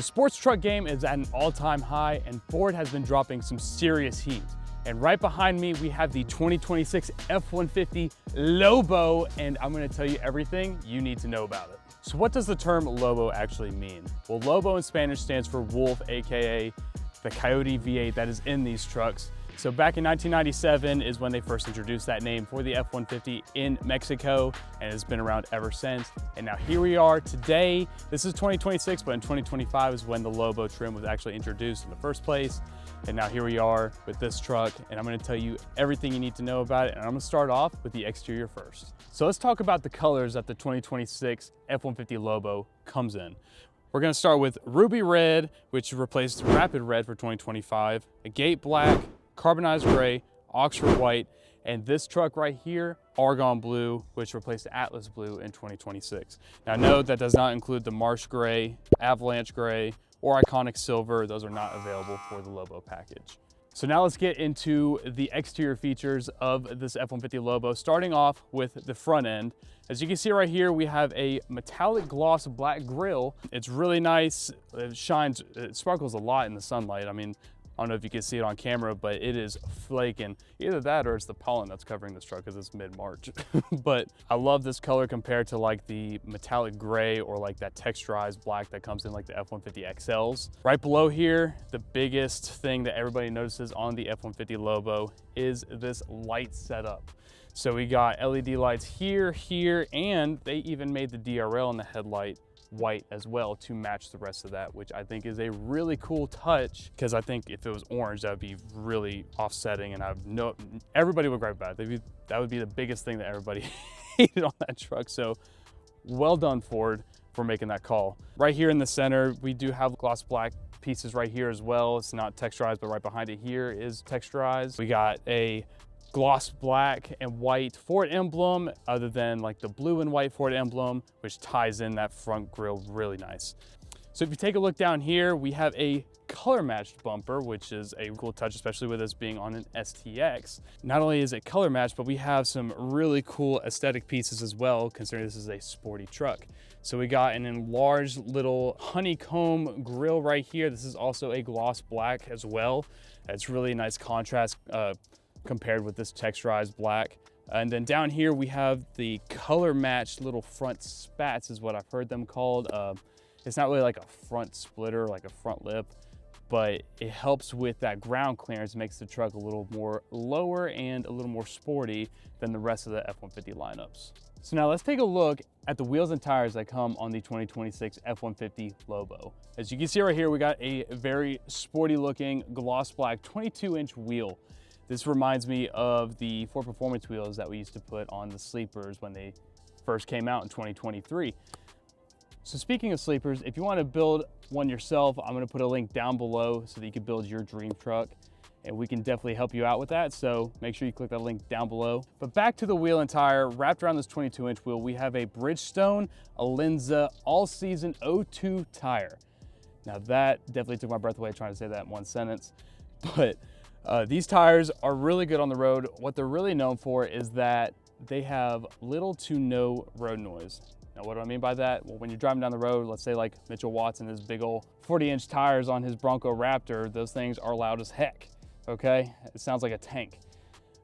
The sports truck game is at an all-time high, and Ford has been dropping some serious heat. And right behind me, we have the 2026 F-150 Lobo, and I'm gonna tell you everything you need to know about it. So what does the term Lobo actually mean? Well, Lobo in Spanish stands for wolf, AKA the Coyote V8 that is in these trucks. So back in 1997 is when they first introduced that name for the F-150 in Mexico, and it's been around ever since. And now here we are today. This is 2026, but in 2025 is when the Lobo trim was actually introduced in the first place. And now here we are with this truck, and I'm gonna tell you everything you need to know about it. And I'm gonna start off with the exterior first. So let's talk about the colors that the 2026 F-150 Lobo comes in. We're gonna start with ruby red, which replaced rapid red for 2025, a gate black, carbonized gray, Oxford white, and this truck right here, argon blue, which replaced Atlas blue in 2026. Now note that does not include the marsh gray, avalanche gray, or iconic silver. Those are not available for the Lobo package. So now let's get into the exterior features of this F-150 Lobo, starting off with the front end. As you can see right here, we have a metallic gloss black grille. It's really nice. It shines, it sparkles a lot in the sunlight. I mean, I don't know if you can see it on camera, but it is flaking. Either that or it's the pollen that's covering this truck because it's mid-March. But I love this color compared to like the metallic gray or like that texturized black that comes in like the F-150 XLs. Right below here, the biggest thing that everybody notices on the F-150 Lobo is this light setup. So we got LED lights here, here, and they even made the DRL in the headlight white as well to match the rest of that, which I think is a really cool touch, because I think if it was orange, that would be really offsetting, and everybody would gripe about it. That would be the biggest thing that everybody hated on that truck. So well done, Ford, for making that call. Right here in the center, we do have gloss black pieces right here as well. It's not texturized, but right behind it here is texturized. We got a gloss black and white Ford emblem, other than like the blue and white Ford emblem, which ties in that front grille really nice. So if you take a look down here, we have a color matched bumper, which is a cool touch, especially with this being on an STX. Not only is it color matched, but we have some really cool aesthetic pieces as well, considering this is a sporty truck. So we got an enlarged little honeycomb grille right here. This is also a gloss black as well. It's really nice contrast compared with this texturized black. And then down here we have the color matched little front spats is what I've heard them called. It's not really like a front splitter, like a front lip, but it helps with that ground clearance, makes the truck a little more lower and a little more sporty than the rest of the F-150 lineups. So now let's take a look at the wheels and tires that come on the 2026 F-150 Lobo. As you can see right here, we got a very sporty looking gloss black 22-inch wheel. This reminds me of the Ford Performance wheels that we used to put on the sleepers when they first came out in 2023. So speaking of sleepers, if you want to build one yourself, I'm going to put a link down below so that you can build your dream truck, and we can definitely help you out with that. So make sure you click that link down below. But back to the wheel and tire, wrapped around this 22-inch wheel, we have a Bridgestone Alenza all-season 02 tire. Now that definitely took my breath away trying to say that in one sentence, but these tires are really good on the road. What they're really known for is that they have little to no road noise. Now, what do I mean by that? Well, when you're driving down the road, let's say like Mitchell Watson, his big old 40-inch tires on his Bronco Raptor, those things are loud as heck, okay? It sounds like a tank.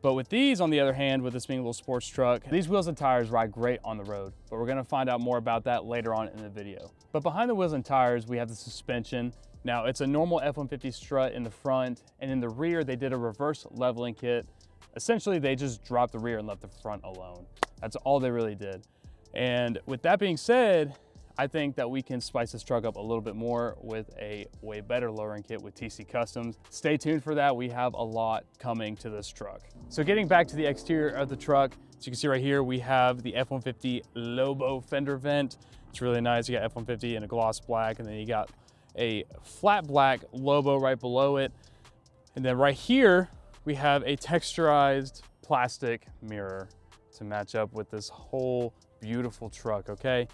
But with these, on the other hand, with this being a little sports truck, these wheels and tires ride great on the road, but we're gonna find out more about that later on in the video. But behind the wheels and tires, we have the suspension. Now, it's a normal F-150 strut in the front, and in the rear, they did a reverse leveling kit. Essentially, they just dropped the rear and left the front alone. That's all they really did. And with that being said, I think that we can spice this truck up a little bit more with a way better lowering kit with TC Customs. Stay tuned for that. We have a lot coming to this truck. So getting back to the exterior of the truck, as you can see right here, we have the F-150 Lobo fender vent. It's really nice. You got F-150 in a gloss black, and then you got a flat black Lobo right below it. And then right here, we have a texturized plastic mirror to match up with this whole beautiful truck, okay?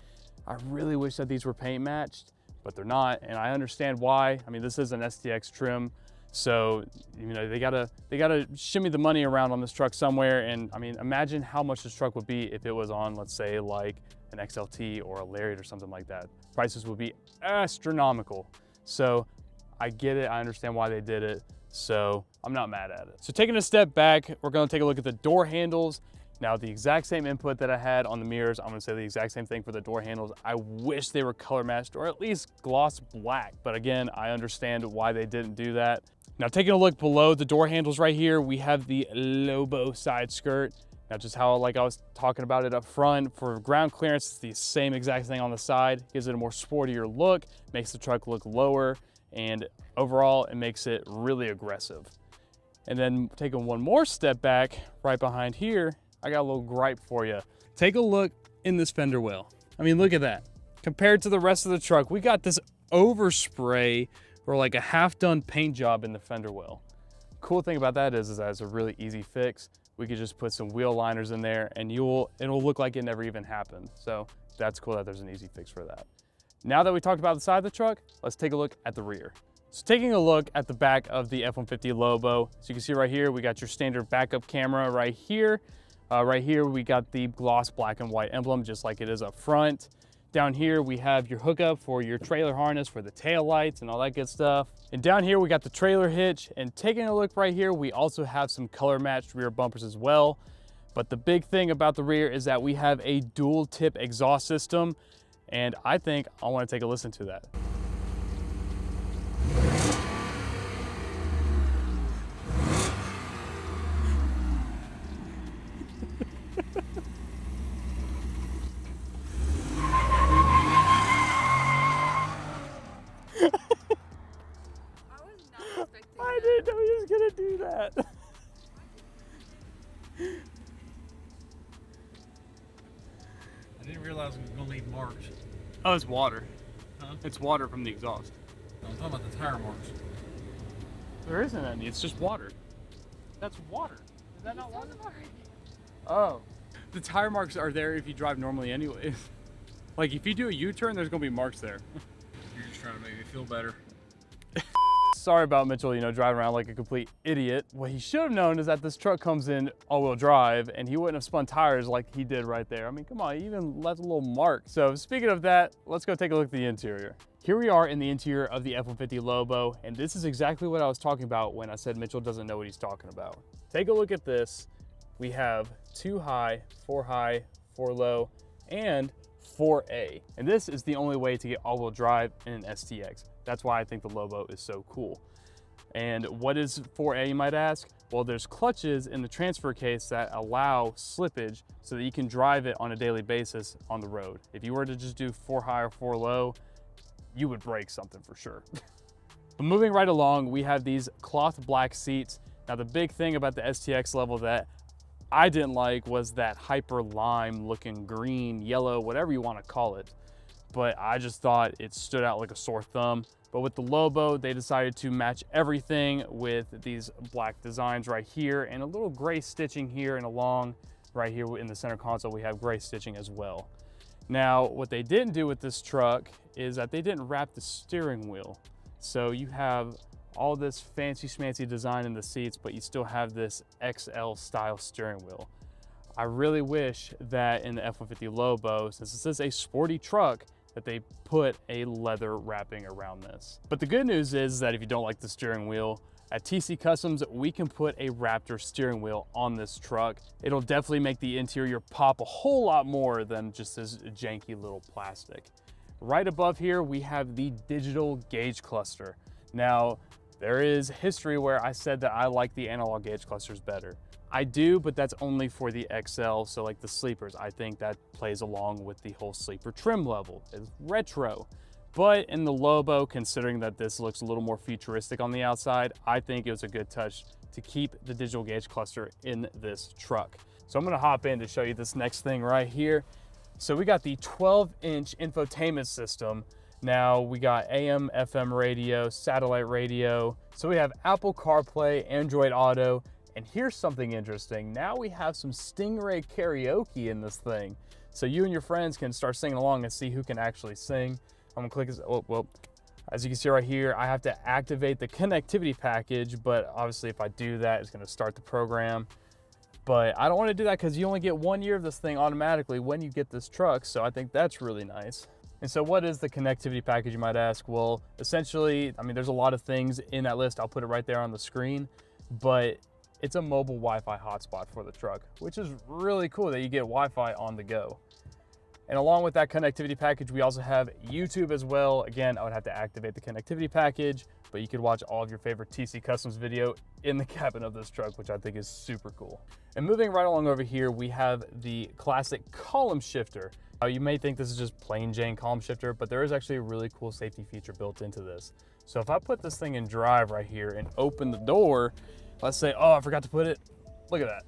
I really wish that these were paint matched, but they're not, and I understand why. I mean, this is an STX trim, so you know they gotta shimmy the money around on this truck somewhere. And I mean, imagine how much this truck would be if it was on, let's say, like an XLT or a Lariat or something like that. Prices would be astronomical. So I get it, I understand why they did it, so I'm not mad at it. So taking a step back, we're gonna take a look at the door handles. Now, the exact same input that I had on the mirrors, I'm gonna say the exact same thing for the door handles. I wish they were color matched or at least gloss black, but again, I understand why they didn't do that. Now, taking a look below the door handles right here, we have the Lobo side skirt. Now, just how like I was talking about it up front, for ground clearance, it's the same exact thing on the side. Gives it a more sportier look, makes the truck look lower, and overall, it makes it really aggressive. And then taking one more step back, right behind here, I got a little gripe for you. Take a look in this fender well. I mean, look at that. Compared to the rest of the truck, we got this overspray or like a half-done paint job in the fender well. Cool thing about that is that it's a really easy fix. We could just put some wheel liners in there and it'll look like it never even happened. So that's cool that there's an easy fix for that. Now that we talked about the side of the truck, let's take a look at the rear. So taking a look at the back of the F-150 Lobo, so you can see right here, we got your standard backup camera right here. Right here, we got the gloss black and white emblem, just like it is up front. Down here, we have your hookup for your trailer harness for the tail lights and all that good stuff. And down here, we got the trailer hitch. And taking a look right here, we also have some color matched rear bumpers as well. But the big thing about the rear is that we have a dual tip exhaust system. And I think I want to take a listen to that. I didn't know he was gonna do that. I didn't realize it was gonna leave marks. Oh, it's water. Huh? It's water from the exhaust. I'm talking about the tire marks. There isn't any, it's just water. That's water. Is that not water? Oh. The tire marks are there if you drive normally anyways. Like if you do a U-turn, there's gonna be marks there. You're just trying to make me feel better. Sorry about Mitchell, driving around like a complete idiot. What he should have known is that this truck comes in all-wheel drive and he wouldn't have spun tires like he did right there. I mean, come on, he even left a little mark. So speaking of that, let's go take a look at the interior. Here we are in the interior of the F-150 Lobo, and this is exactly what I was talking about when I said Mitchell doesn't know what he's talking about. Take a look at this. We have 2 high, 4 low, and 4A. And this is the only way to get all-wheel drive in an STX. That's why I think the Lobo is so cool. And what is 4A, you might ask? Well, there's clutches in the transfer case that allow slippage so that you can drive it on a daily basis on the road. If you were to just do 4 high or 4 low, you would break something for sure. But moving right along, we have these cloth black seats. Now, the big thing about the STX level that I didn't like was that hyper lime looking green, yellow, whatever you want to call it. But I just thought it stood out like a sore thumb. But with the Lobo, they decided to match everything with these black designs right here and a little gray stitching here and along right here in the center console, we have gray stitching as well. Now, what they didn't do with this truck is that they didn't wrap the steering wheel. So you have all this fancy schmancy design in the seats, but you still have this XL style steering wheel. I really wish that in the F-150 Lobo, since this is a sporty truck, that they put a leather wrapping around this. But the good news is that if you don't like the steering wheel, at TC Customs, we can put a Raptor steering wheel on this truck. It'll definitely make the interior pop a whole lot more than just this janky little plastic. Right above here, we have the digital gauge cluster. Now, there is history where I said that I like the analog gauge clusters better. I do, but that's only for the XL, so like the sleepers. I think that plays along with the whole sleeper trim level. It's retro. But in the Lobo, considering that this looks a little more futuristic on the outside, I think it was a good touch to keep the digital gauge cluster in this truck. So I'm gonna hop in to show you this next thing right here. So we got the 12-inch infotainment system. Now we got AM, FM radio, satellite radio. So we have Apple CarPlay, Android Auto, and here's something interesting. Now we have some Stingray karaoke in this thing. So you and your friends can start singing along and see who can actually sing. I'm gonna click this, oh, well, as you can see right here, I have to activate the connectivity package, but obviously if I do that, it's gonna start the program. But I don't wanna do that because you only get 1 year of this thing automatically when you get this truck, so I think that's really nice. And so what is the connectivity package, you might ask? Well, essentially, I mean, there's a lot of things in that list. I'll put it right there on the screen, but it's a mobile Wi-Fi hotspot for the truck, which is really cool that you get Wi-Fi on the go. And along with that connectivity package, we also have YouTube as well. Again, I would have to activate the connectivity package, but you could watch all of your favorite TC Customs video in the cabin of this truck, which I think is super cool. And moving right along over here, we have the classic column shifter. Now, you may think this is just plain Jane column shifter, but there is actually a really cool safety feature built into this. So if I put this thing in drive right here and open the door, let's say, oh, I forgot to put it, look at that.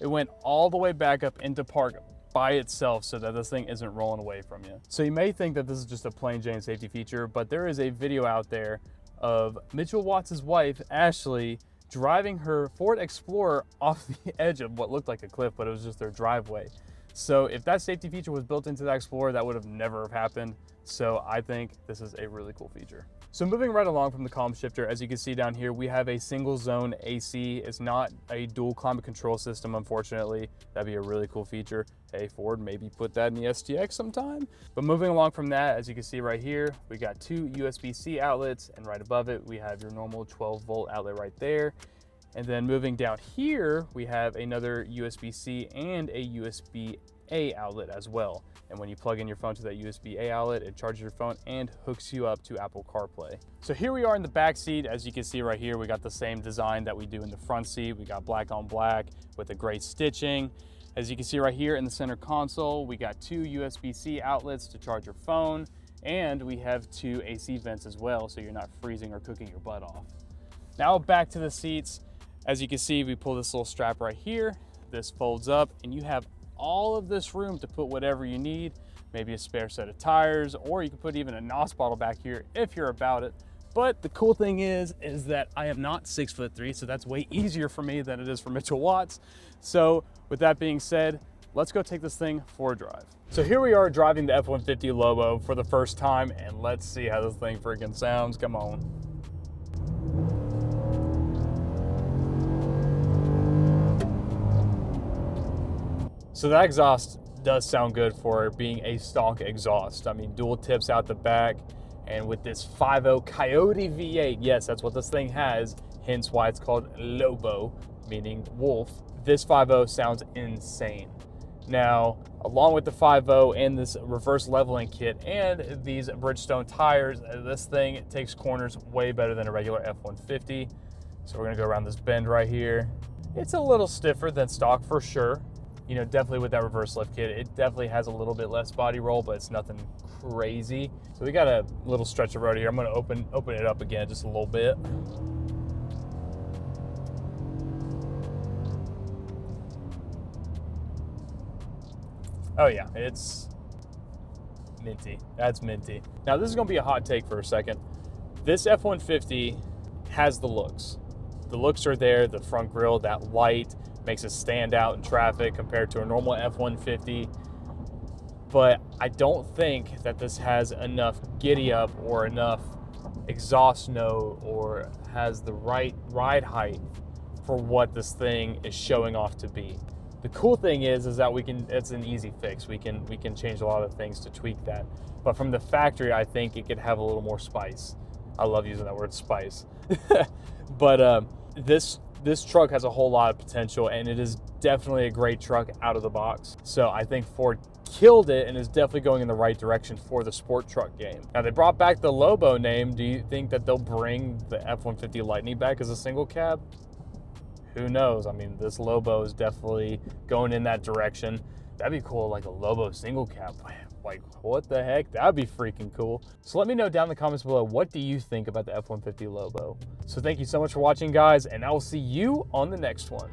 It went all the way back up into park by itself so that this thing isn't rolling away from you. So you may think that this is just a plain Jane safety feature, but there is a video out there of Mitchell Watts' wife, Ashley, driving her Ford Explorer off the edge of what looked like a cliff, but it was just their driveway. So if that safety feature was built into the Explorer, that would have never have happened. So I think this is a really cool feature. So moving right along from the column shifter, as you can see down here, we have a single zone AC. It's not a dual climate control system, unfortunately. That'd be a really cool feature. Hey, Ford, maybe put that in the STX sometime. But moving along from that, as you can see right here, we got two USB-C outlets, and right above it, we have your normal 12-volt outlet right there. And then moving down here, we have another USB-C and a USB-A outlet as well. And when you plug in your phone to that USB-A outlet, it charges your phone and hooks you up to Apple CarPlay. So here we are in the back seat. As you can see right here, we got the same design that we do in the front seat. We got black on black with the gray stitching. As you can see right here in the center console, we got two USB-C outlets to charge your phone, and we have two AC vents as well, so you're not freezing or cooking your butt off. Now back to the seats. As you can see, we pull this little strap right here. This folds up, and you have all of this room to put whatever you need, maybe a spare set of tires, or you can put even a NOS bottle back here if you're about it. But the cool thing is that I am not 6'3", so that's way easier for me than it is for Mitchell Watts. So with that being said, let's go take this thing for a drive. So here we are driving the F-150 Lobo for the first time, and let's see how this thing freaking sounds. Come on. So that exhaust does sound good for being a stock exhaust. I mean, dual tips out the back, and with this 5.0 Coyote V8, yes, that's what this thing has, hence why it's called Lobo, meaning wolf. This 5.0 sounds insane. Now, along with the 5.0 and this reverse leveling kit and these Bridgestone tires, this thing takes corners way better than a regular F-150. So we're gonna go around this bend right here. It's a little stiffer than stock for sure. You know, definitely with that reverse lift kit, it definitely has a little bit less body roll, but it's nothing crazy. So we got a little stretch of road here. I'm gonna open it up again just a little bit. Oh yeah, it's minty. That's minty. Now this is gonna be a hot take for a second. This F-150 has the looks. The looks are there, the front grille, that light, makes it stand out in traffic compared to a normal F-150, but I don't think that this has enough giddy up or enough exhaust note or has the right ride height for what this thing is showing off to be. The cool thing is that it's an easy fix. We can change a lot of things to tweak that, but from the factory, I think it could have a little more spice. I love using that word spice. But this truck has a whole lot of potential, and it is definitely a great truck out of the box. So I think Ford killed it and is definitely going in the right direction for the sport truck game. Now they brought back the Lobo name. Do you think that they'll bring the F-150 Lightning back as a single cab? Who knows? I mean, this Lobo is definitely going in that direction. That'd be cool, like a Lobo single cab. Like, what the heck? That'd be freaking cool. So let me know down in the comments below, what do you think about the F-150 Lobo? So thank you so much for watching, guys, and I will see you on the next one.